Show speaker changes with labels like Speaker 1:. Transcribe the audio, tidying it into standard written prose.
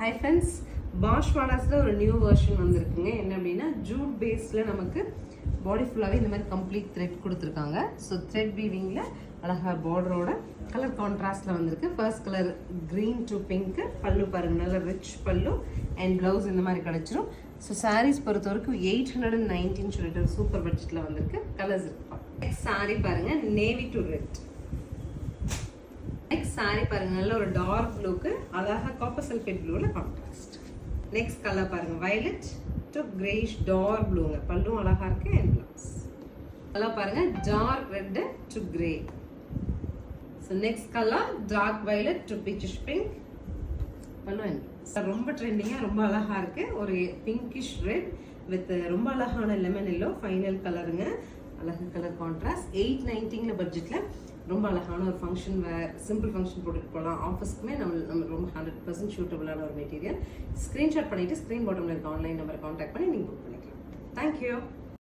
Speaker 1: Hi friends, பாஷ்வானாஸில் ஒரு new version வந்திருக்குங்க. என்ன அப்படின்னா ஜூட் பேஸில் நமக்கு பாடி ஃபுல்லாகவே இந்த மாதிரி கம்ப்ளீட் த்ரெட் கொடுத்துருக்காங்க. ஸோ த்ரெட் வீவிங்கில் அழகாக பார்டரோட கலர் கான்ட்ராஸ்டில் வந்திருக்கு. First colour green to pink, பல்லு பாருங்கள் நல்ல ரிச் பல்லு அண்ட் ப்ளவுஸ் இந்த மாதிரி கிடச்சிரும். ஸோ சாரீஸ் பொறுத்த வரைக்கும் 819 சொல்லிட்டு ஒரு சூப்பர் பட்ஜெட்டில் வந்திருக்கு. கலர்ஸ் இருப்பாங்க. நெக்ஸ்ட் சாரீ பாருங்கள், navy to red. Next sari பாருங்க, நல்ல ஒரு டார்க் ப்ளூக்கு அழகாக காப்பர் சல்ஃபேட் ப்ளூவில் கான்ட்ராஸ்ட். நெக்ஸ்ட் கலர் பாருங்க, வயலட் டு கிரேஷ் டார்க் ப்ளூங்க, பல்லும் அழகா இருக்கு அண்ட் ப்ளவுஸ். கலர் பாருங்க, dark red to grey. So next colour dark violet to peachish pink, பல்லும் அண்ட் ரொம்ப ட்ரெண்டிங்காக ரொம்ப அழகா இருக்கு. ஒரு பிங்கிஷ் ரெட் வித் ரொம்ப அழகான லெமன் எல்லோ ஃபைனல் கலருங்க. அழகு கலர் கான்ட்ராஸ்ட். 819 பட்ஜெட்டில் ரொம்ப அழகான ஒரு ஃபங்க்ஷன் வேர், சிம்பிள் ஃபங்க்ஷன் போட்டுட்டு போகலாம். ஆஃபீஸ்க்குமே நம்ம ரொம்ப 100% சூட்டபுளான ஒரு மெட்டீரியல். ஸ்க்ரீன்ஷாட் பண்ணிவிட்டு ஸ்க்ரீன் பாட்டமில் இருக்க ஆன்லைன் நம்பரை கான்டாக்ட் பண்ணி நீங்கள் புக் பண்ணிக்கலாம். தேங்க்யூ.